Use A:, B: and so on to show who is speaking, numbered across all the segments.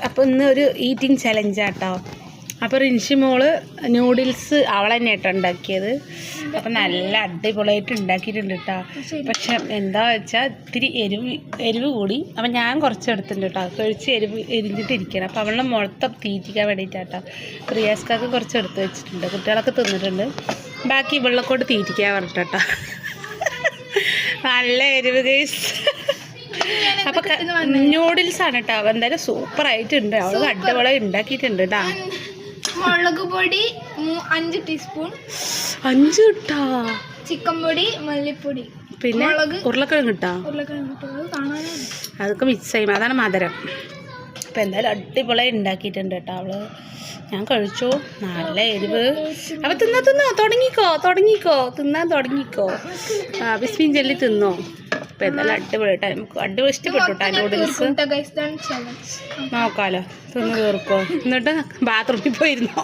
A: അപ്പോൾ ഇന്ന് ഒരു ഈറ്റിംഗ് ചലഞ്ചാട്ടോ. അപ്പോൾ റിൻഷി മോള് നൂഡിൽസ് അവൾ തന്നെ കേട്ടോ ഉണ്ടാക്കിയത്. അപ്പം നല്ല അടിപൊളിയായിട്ട് ഉണ്ടാക്കിയിട്ടുണ്ട് കേട്ടോ. പക്ഷെ എന്താ വെച്ചാൽ ഇത്തിരി എരിവ് കൂടി. അപ്പം ഞാൻ കുറച്ച് എടുത്തിട്ടുണ്ട് കേട്ടോ. കഴിച്ച് എരിഞ്ഞിട്ടിരിക്കണം. അപ്പോൾ അവളെ മൊത്തം തീറ്റിക്കാൻ വേണ്ടിയിട്ടാട്ടോ. റിയാസ്കാർക്ക് കുറച്ച് എടുത്ത് വെച്ചിട്ടുണ്ട്. കുട്ടികളൊക്കെ തിന്നിട്ടുണ്ട്. ബാക്കി ഇവളെക്കൊണ്ട് തീറ്റിക്കാൻ പറഞ്ഞിട്ടോ. നല്ല എരിവ് ഗൈസ്. അപ്പൊ നൂഡിൽസ് ആണ് കേട്ടോ. എന്തായാലും സൂപ്പർ ആയിട്ടുണ്ട്. അവള് അടിപൊളി ഉണ്ടാക്കിയിട്ടുണ്ട് കേട്ടാ.
B: മുളക് പൊടി 5 ടീസ്പൂൺ,
A: 5 കിട്ടാ.
B: ചിക്കൻ പൊടി, മല്ലിപ്പൊടി,
A: പിന്നെ ഉരുളക്കിഴങ്ങ് കിട്ടാ. അതൊക്കെ മിക്സ് ചെയ്യും. അതാണ് മധുരം. അപ്പം എന്തായാലും അടിപൊളിയായി ഉണ്ടാക്കിയിട്ടുണ്ട് കേട്ടോ അവള്. ഞാൻ കഴിച്ചു. നല്ല എരിവ്. അപ്പം തിന്നോ തുടങ്ങിക്കോ തിന്നാൻ തുടങ്ങിക്കോ. ബിസ്മിൻ ജെല്ലി തിന്നോ. അപ്പം എന്തായാലും അടിപൊളിയായിട്ട് നമുക്ക് അടിപൊളി ഇഷ്ടപ്പെട്ടു കേട്ടോ നൂഡിൽസ്. നോക്കാലോ. തിന്ന് തീർക്കോ. എന്നിട്ട് ബാത്റൂമിൽ പോയിരുന്നോ.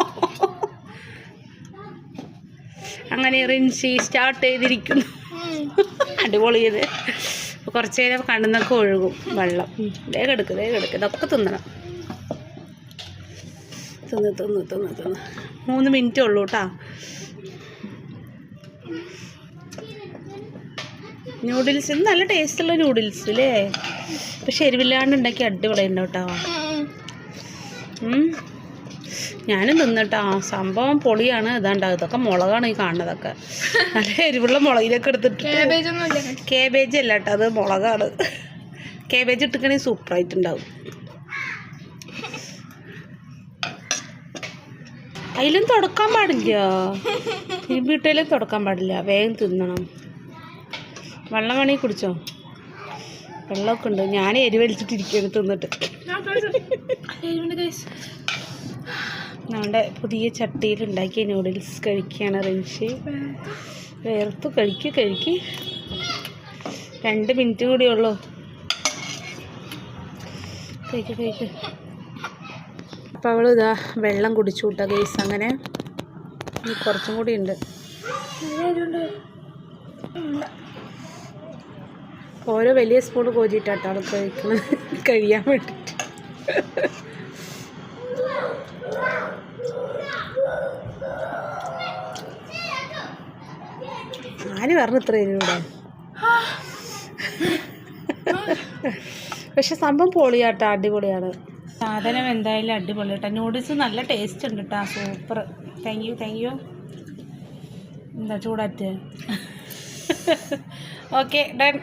A: അങ്ങനെ റിൻഷി സ്റ്റാർട്ട് ചെയ്തിരിക്കുന്നു. അടിപൊളി ചെയ്ത് കുറച്ച് നേരം കണ്ണുന്നൊക്കെ ഒഴുകും വെള്ളം. വേഗം എടുക്ക് ഇതൊക്കെ തിന്നണം. തിന്ന് 3 മിനിറ്റേ ഉള്ളൂ കേട്ടോ. നൂഡിൽസ് നല്ല ടേസ്റ്റുള്ള നൂഡിൽസ് അല്ലേ. പക്ഷെ എരിവില്ലാണ്ട് ഉണ്ടാക്കി അടിപൊളി ഉണ്ടാവും കേട്ടോ. ഞാനും തിന്നിട്ടാ. സംഭവം പൊളിയാണ്. ഇതാണ്ടാവും. ഇതൊക്കെ മുളകാണ് ഈ കാണുന്നതൊക്കെ. നല്ല എരിവുള്ള മുളകിലൊക്കെ എടുത്തിട്ട്. കേബേജ് അല്ല കേട്ടോ, അത് മുളകാണ്. കേബേജ് ഇട്ടിക്കണെങ്കിൽ സൂപ്പറായിട്ടുണ്ടാവും. അതിലും തുടക്കാൻ പാടില്ല. ഇരുമ്പിട്ടയിലും തുടക്കാൻ പാടില്ല. വേഗം തിന്നണം. വെള്ളം വേണമെങ്കിൽ കുടിച്ചോ. വെള്ളമൊക്കെ ഉണ്ട്. ഞാൻ എരിവലിച്ചിട്ടിരിക്കുകയാണ് തിന്നിട്ട്. നമ്മുടെ പുതിയ ചട്ടിയിൽ ഉണ്ടാക്കിയ നൂഡിൽസ് കഴിക്കുകയാണ് റിൻഷി. വേർത്തു കഴിക്ക് 2 മിനിറ്റ് കൂടി ഉള്ളൂ. കഴിക്ക്. അപ്പോൾ അവൾ ഇതാ വെള്ളം കുടിച്ചു കൂട്ടാ ഗൈസ്. അങ്ങനെ കുറച്ചും കൂടി ഉണ്ട്. ഓരോ വലിയ സ്പൂൺ കോരിയിട്ടാട്ടോ അവൾ കഴിയാൻ വേണ്ടിയിട്ട്. ആര് പറഞ്ഞു ഇത്ര ഇവിടെ. പക്ഷെ സംഭവം പൊളിയാട്ടോ. അടിപൊളിയാണ് സാധനം. എന്തായാലും അടിപൊളി കേട്ടോ. നൂഡിൽസ് നല്ല ടേസ്റ്റ് ഉണ്ട് കേട്ടോ. സൂപ്പർ. Thank you. എന്താ ചൂടാറ്റ്. Okay done.